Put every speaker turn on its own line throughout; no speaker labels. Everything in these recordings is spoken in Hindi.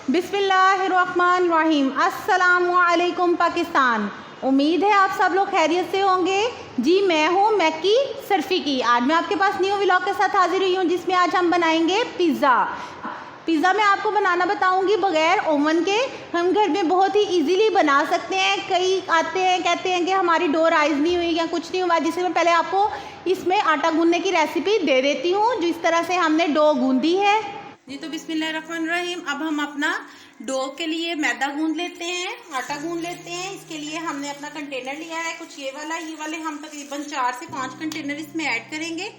बिस्मिल्लाहिर्रहमानिर्रहीम। अस्सलामुअलैकुम पाकिस्तान। उम्मीद है आप सब लोग खैरियत से होंगे। जी मैं हूँ मैकी सरफिकी। आज मैं आपके पास न्यू व्लॉग के साथ हाजिर हुई हूँ, जिसमें आज हम बनाएंगे पिज़्ज़ा। पिज़्ज़ा मैं आपको बनाना बताऊंगी बग़ैर ओवन के। हम घर में बहुत ही इजीली बना सकते हैं। कई आते हैं कहते हैं कि हमारी डो राइज़ नहीं हुई या कुछ नहीं हुआ, जिससे मैं पहले आपको इसमें आटा गूंदने की रेसिपी दे देती हूँ, जिस तरह से हमने डो गूंदी है। जी तो बिस्मिल्लाहिर्रहमानिर्रहीम। अब हम अपना डो के लिए मैदा गूंद लेते हैं, आटा गूंद लेते हैं। इसके लिए हमने अपना कंटेनर लिया है, कुछ ये वाले हम तकरीबन 4 से 5 कंटेनर इसमें ऐड करेंगे।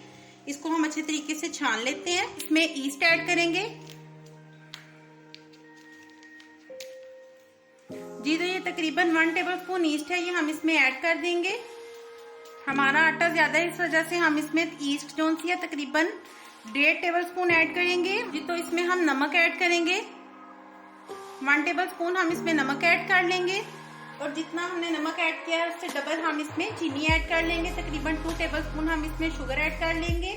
इसको हम अच्छे तरीके से छान लेते हैं। इसमें ईस्ट ऐड करेंगे। जी तो ये तकरीबन 1 टेबलस्पून ईस्ट है, ये हम इसमें ऐड कर देंगे। हमारा आटा ज्यादा है, इस वजह से हम इसमें ईस्ट जो सी है तकरीबन 1.5 टेबलस्पून ऐड करेंगे। जी तो इसमें हम नमक ऐड करेंगे। 1 टेबलस्पून हम इसमें नमक ऐड कर लेंगे, और जितना हमने नमक ऐड किया है उससे डबल हम इसमें चीनी ऐड कर लेंगे। तकरीबन 2 टेबलस्पून हम इसमें शुगर ऐड कर लेंगे।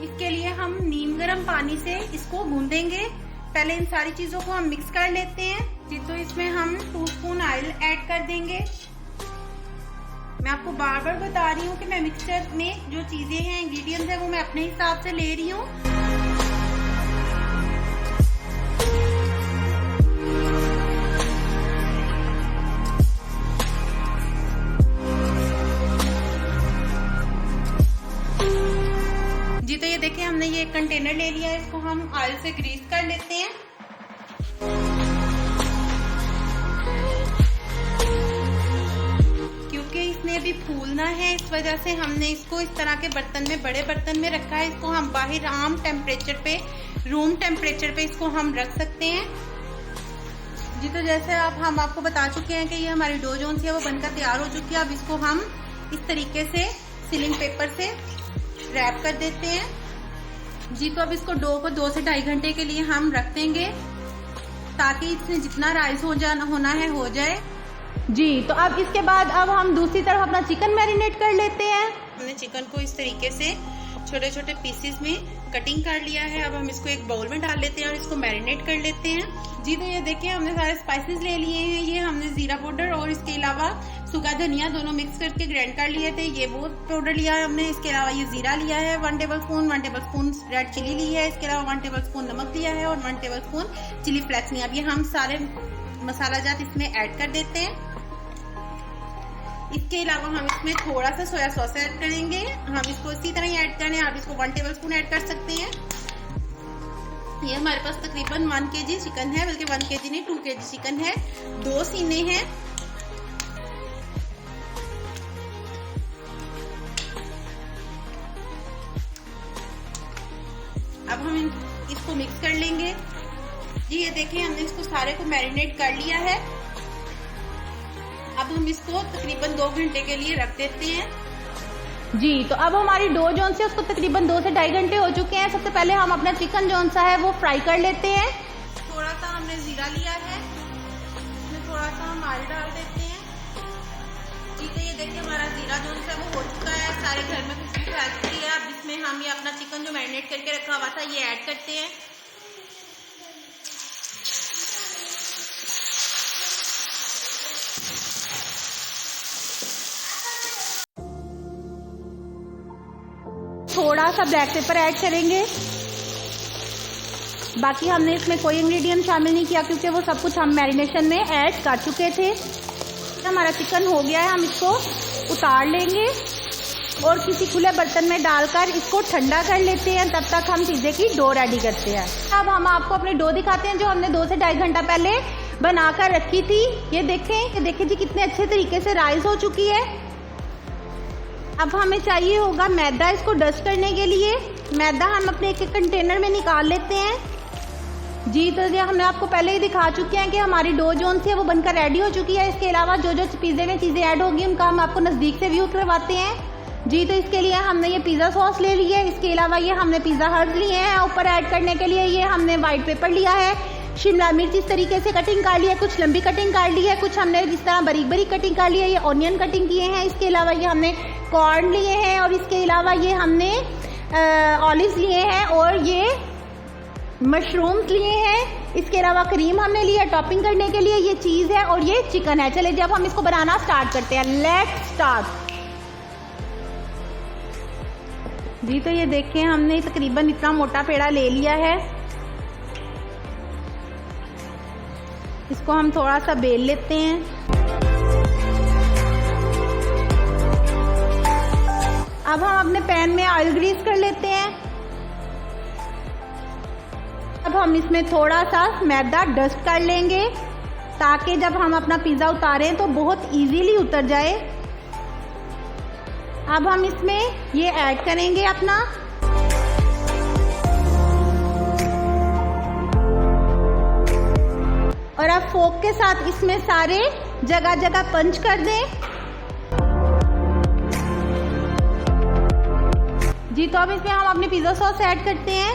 इसके लिए हम नीम गर्म पानी से इसको गूंदेंगे। पहले इन सारी चीजों को हम मिक्स कर लेते हैं। जी तो इसमें हम 2 स्पून ऑयल ऐड कर देंगे। मैं आपको बार बार बता रही हूँ कि मैं मिक्सचर में जो चीजें हैं, इंग्रेडिएंट्स हैं, वो मैं अपने हिसाब से ले रही हूँ। जी तो ये देखिए हमने ये एक कंटेनर ले लिया है, इसको हम ऑयल से ग्रीस कर लेते हैं। इसने भी फूलना है, इस वजह से हमने इसको इस तरह के बर्तन में, बड़े बर्तन में रखा है। इसको हम बाहर आम टेम्परेचर पे, रूम टेम्परेचर पे इसको हम रख सकते हैं। जी तो जैसे हम आपको बता चुके हैं कि ये हमारी डो जोन है वो बनकर तैयार हो चुकी है। अब इसको हम इस तरीके से सीलिंग पेपर से रैप कर देते हैं। जी तो अब इसको डो को 2 से 2.5 घंटे के लिए हम रख देंगे, ताकि इसमें जितना राइस होना है हो जाए। जी तो अब इसके बाद अब हम दूसरी तरफ अपना चिकन मैरिनेट कर लेते हैं। हमने चिकन को इस तरीके से छोटे छोटे पीसेस में कटिंग कर लिया है। अब हम इसको एक बाउल में डाल लेते हैं और इसको मैरिनेट कर लेते हैं। जी तो ये देखिए हमने सारे स्पाइसेस ले लिए हैं। ये हमने जीरा पाउडर और इसके अलावा सूखा धनिया दोनों मिक्स करके ग्राइंड कर लिए थे। ये वो पाउडर लिया है हमने। इसके अलावा ये जीरा लिया है 1 टेबलस्पून, 1 टेबलस्पून रेड चिली ली है। इसके अलावा 1 टेबलस्पून नमक लिया है और 1 टेबलस्पून चिली फ्लेक्स लिया। अब ये हम सारे मसाला जात इसमें ऐड कर देते हैं। इसके अलावा हम इसमें थोड़ा सा सोया सॉस ऐड करेंगे। हम इसको इसी तरह ही ऐड करें। आप इसको 1 टेबलस्पून ऐड कर सकते हैं। ये हमारे पास तकरीबन 1 kg चिकन है, बल्कि 1 kg नहीं 2 kg चिकन है। 2 सीने हैं। अब हम इसको मिक्स कर लेंगे। जी ये देखिए हमने इसको सारे को मैरिनेट कर लिया है। अब हम इसको तकरीबन 2 घंटे के लिए रख देते हैं। जी तो अब हमारी डो जोन से उसको तकरीबन 2 से 2.5 घंटे हो चुके हैं। सबसे पहले हम अपना चिकन जोन सा है वो फ्राई कर लेते हैं। थोड़ा सा हमने जीरा लिया है, इसमें थोड़ा सा हम ऑयल डाल देते हैं। जी तो ये देखिए हमारा जीरा जोन सा वो हो चुका है, सारे घर में खुशबू फैल चुकी है। अब इसमें हम ये अपना चिकन जो मैरिनेट करके रखा हुआ था ये ऐड करते हैं। थोड़ा सा ब्लैक पेपर ऐड करेंगे। बाकी हमने इसमें कोई इंग्रेडिएंट शामिल नहीं किया, क्योंकि वो सब कुछ हम मैरिनेशन में ऐड कर चुके थे। हमारा चिकन हो गया है, हम इसको उतार लेंगे और किसी खुले बर्तन में डालकर इसको ठंडा कर लेते हैं। तब तक हम पिज़्ज़े की डो रेडी करते हैं। अब हम आपको अपनी डो दिखाते हैं, जो हमने 2 से 2.5 घंटा पहले बनाकर रखी थी। ये देखें जी कितने अच्छे तरीके से राइस हो चुकी है। अब हमें चाहिए होगा मैदा इसको डस्ट करने के लिए। मैदा हम अपने एक कंटेनर में निकाल लेते हैं। जी तो ये हमने आपको पहले ही दिखा चुके हैं कि हमारी डो जोन से वो बनकर रेडी हो चुकी है। इसके अलावा जो जो पिज़्ज़े में चीज़ें ऐड होगी उनका हम आपको नज़दीक से व्यू करवाते हैं। जी तो इसके लिए हमने ये पिज़्ज़ा सॉस ले ली है। इसके अलावा ये हमने पिज़्ज़ा हर्ब्स लिए हैं। ऊपर ऐड करने के लिए ये हमने वाइट पेपर लिया है। शिमला मिर्च इस तरीके से कटिंग कर ली है, कुछ लंबी कटिंग कर ली है, कुछ हमने इस तरह बारीक बारीक कटिंग कर ली है। ये ऑनियन कटिंग किए हैं। इसके अलावा ये हमने कॉर्न लिए हैं, और इसके अलावा ये हमने ऑलिव्स लिए हैं, और ये मशरूम्स लिए हैं।
इसके अलावा क्रीम हमने लिया टॉपिंग करने के लिए, ये चीज़ है और ये चिकन है। चलिए जब हम इसको बनाना स्टार्ट करते हैं, लेट्स स्टार्ट।
जी तो ये देखें, हमने तकरीबन इतना मोटा पेड़ा ले लिया है। इसको हम थोड़ा सा बेल लेते हैं। अब हम अपने पैन में ऑयल ग्रीस कर लेते हैं। अब हम इसमें थोड़ा सा मैदा डस्ट कर लेंगे ताकि जब हम अपना पिज़्ज़ा उतारें तो बहुत इजीली उतर जाए। अब हम इसमें ये ऐड करेंगे अपना, और अब फोक के साथ इसमें सारे जगह जगह पंच कर दें। जी तो अब इसमें हम अपनी पिज़्ज़ा सॉस ऐड करते हैं।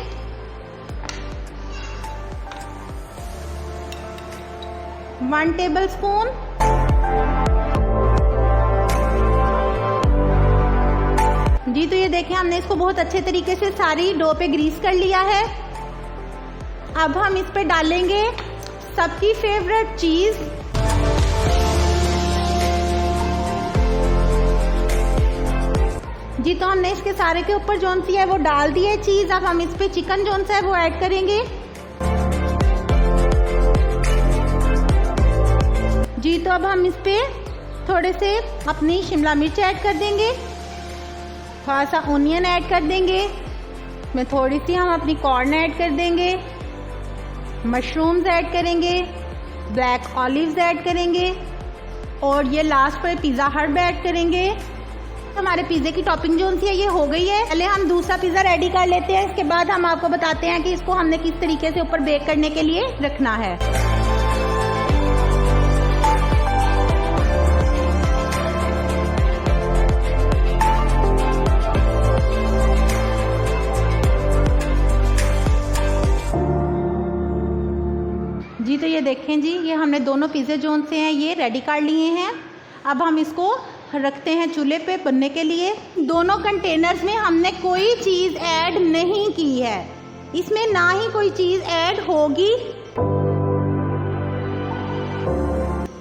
One table spoon. जी तो ये देखें, हमने इसको बहुत अच्छे तरीके से सारी डो पे ग्रीस कर लिया है। अब हम इस पे डालेंगे सबकी फेवरेट चीज। जी तो हमने इसके सारे के ऊपर जोन सी है वो डाल दी है चीज। अब हम इस पे चिकन जोन सा है वो ऐड करेंगे। जी तो अब हम इस पे थोड़े से अपनी शिमला मिर्च ऐड कर देंगे, थोड़ा सा ओनियन ऐड कर देंगे, में थोड़ी सी हम अपनी कॉर्न ऐड कर देंगे, मशरूम्स ऐड करेंगे, ब्लैक ऑलिव्स ऐड करेंगे और ये लास्ट पर पिज़्ज़ा हर्ब ऐड करेंगे। तो हमारे पिज़्ज़े की टॉपिंग जो सी है ये हो गई है। पहले हम दूसरा पिज़्ज़ा रेडी कर लेते हैं, इसके बाद हम आपको बताते हैं कि इसको हमने किस तरीके से ऊपर बेक करने के लिए रखना है। जी तो ये देखें जी, ये हमने दोनों पिज़्ज़े जोन से हैं ये रेडी कर लिए हैं। अब हम इसको रखते हैं चूल्हे पे बनने के लिए। दोनों कंटेनर्स में हमने कोई चीज़ ऐड नहीं की है, इसमें ना ही कोई चीज़ ऐड होगी।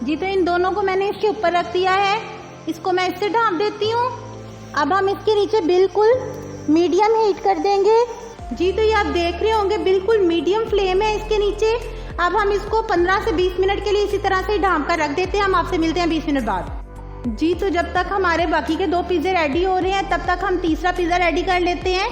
जी तो इन दोनों को मैंने इसके ऊपर रख दिया है, इसको मैं इससे ढाँप देती हूँ। अब हम इसके नीचे बिल्कुल मीडियम हीट कर देंगे। जी तो ये आप देख रहे होंगे बिल्कुल मीडियम फ्लेम है इसके नीचे। अब हम इसको 15 से 20 मिनट के लिए इसी तरह से ढाँप कर रख देते हैं। हम आपसे मिलते हैं 20 मिनट बाद। जी तो जब तक हमारे बाकी के 2 पिज़्ज़े रेडी हो रहे हैं तब तक हम तीसरा पिज़्ज़ा रेडी कर लेते हैं।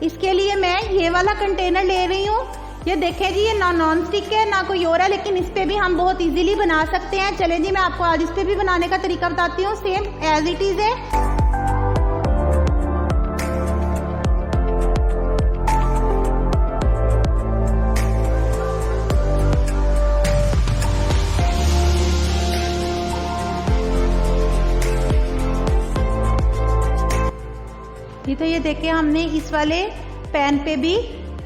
इसके लिए मैं ये वाला कंटेनर ले रही हूँ। ये देखें जी, ये ना नॉन स्टिक है ना कोई और है, लेकिन इस पर भी हम बहुत इजीली बना सकते हैं। चले जी, मैं आपको आज इस पर भी बनाने का तरीका बताती हूँ, सेम एज इट इज़ है। तो ये देखिए, हमने इस वाले पैन पे भी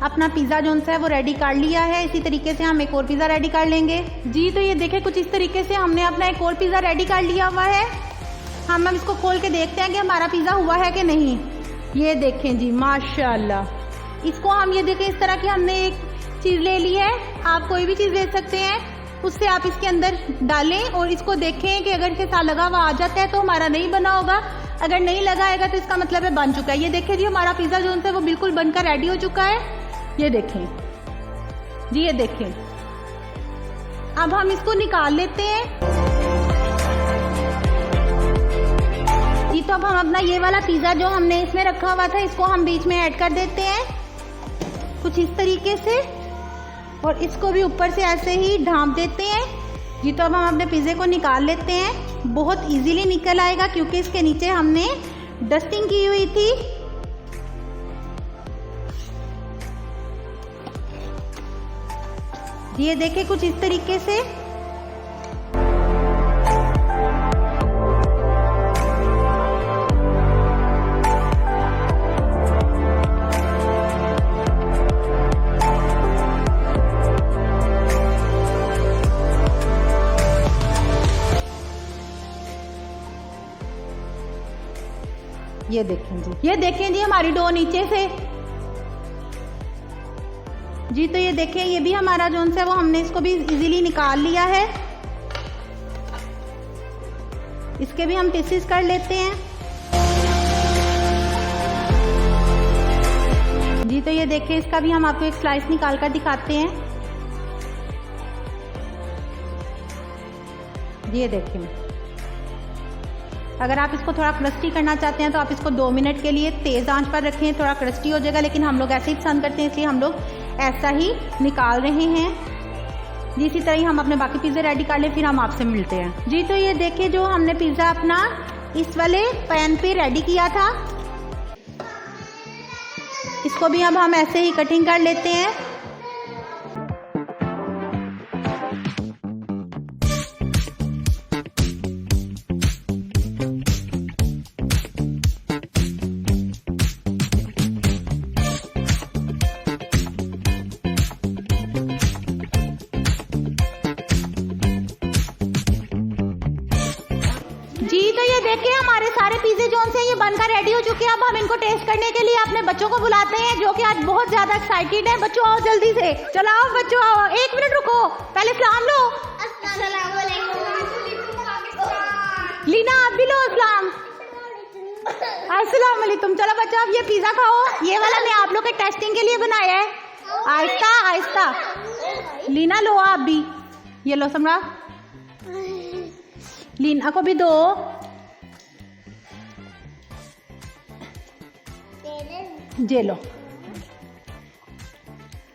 अपना पिज़्ज़ा जोन सा है वो रेडी कर लिया है। इसी तरीके से हम एक और पिज़्ज़ा रेडी कर लेंगे। जी तो ये देखें, कुछ इस तरीके से हमने अपना एक और पिज़्ज़ा रेडी कर लिया हुआ है। हम अब इसको खोल के देखते हैं कि हमारा पिज़्ज़ा हुआ है कि नहीं। ये देखें जी, माशाल्लाह। इसको हम ये देखें, इस तरह की हमने एक चीज़ ले ली है। आप कोई भी चीज़ ले सकते हैं, उससे आप इसके अंदर डालें और इसको देखें कि अगर इसके साथ लगा हुआ आ जाता है तो हमारा नहीं बना होगा, अगर नहीं लगाएगा तो इसका मतलब है बन चुका है। ये देखें जी, हमारा पिज़्ज़ा जो है वो बिल्कुल बनकर रेडी हो चुका है। ये देखें जी, ये देखें। अब हम इसको निकाल लेते हैं। जी तो अब हम अपना ये वाला पिज़्ज़ा जो हमने इसमें रखा हुआ था इसको हम बीच में ऐड कर देते हैं कुछ इस तरीके से, और इसको भी ऊपर से ऐसे ही ढाँप देते हैं। जी तो अब हम अपने पिज़्ज़े को निकाल लेते हैं। बहुत इजीली निकल आएगा क्योंकि इसके नीचे हमने डस्टिंग की हुई थी। ये देखिए, कुछ इस तरीके से। ये देखें जी, ये देखें जी, हमारी डो नीचे से।
जी तो ये देखिए, ये भी हमारा जोन से वो हमने इसको भी इजीली निकाल लिया है। इसके भी हम पीसेस कर लेते हैं। जी तो ये देखिए, इसका भी हम आपको एक स्लाइस निकाल कर दिखाते हैं। ये देखिए, अगर आप इसको थोड़ा क्रस्टी करना चाहते हैं तो आप इसको 2 मिनट के लिए तेज आंच पर रखें, थोड़ा क्रस्टी हो जाएगा, लेकिन हम लोग ऐसे ही पसंद करते हैं इसलिए हम लोग ऐसा ही निकाल रहे हैं। जी इसी तरह ही हम अपने बाकी पिज़्ज़े रेडी कर लें, फिर हम आपसे मिलते हैं। जी तो ये देखिए, जो हमने पिज़्ज़ा अपना इस वाले पैन पे रेडी किया था, इसको भी अब हम ऐसे ही कटिंग कर लेते हैं। जी तो ये देखिए, हमारे सारे पिज़्ज़े जोन से ये बनकर रेडी हो चुके हैं। अब हम इनको टेस्ट करने के लिए अपने बच्चों को बुलाते हैं, जो कि आज बहुत ज्यादा एक्साइटेड हैं। बच्चों आओ जल्दी से, चलो आओ बच्चों आओ, 1 मिनट रुको, पहले सलाम लो। लीना आप भी लो सलाम। अस्सलाम वालेकुम। चलो बच्चों, अब ये पिज़्ज़ा खाओ। ये वाला मैं आप लोग के टेस्टिंग के लिए बनाया है। आहिस्ता आहिस्ता। लीना लो आप भी, ये लो समरा, लीना को भी दो। जे लो,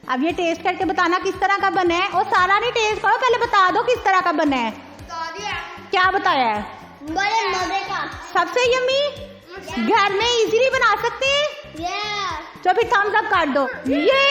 अब ये टेस्ट करके बताना किस तरह का बना है। और सारा नहीं टेस्ट करो, पहले बता दो किस तरह का बना है। क्या बताया है?
बड़े मजे का,
सबसे यम्मी, घर में इजीली बना सकते हैं। तो फिर थम्स अप कर दो। ये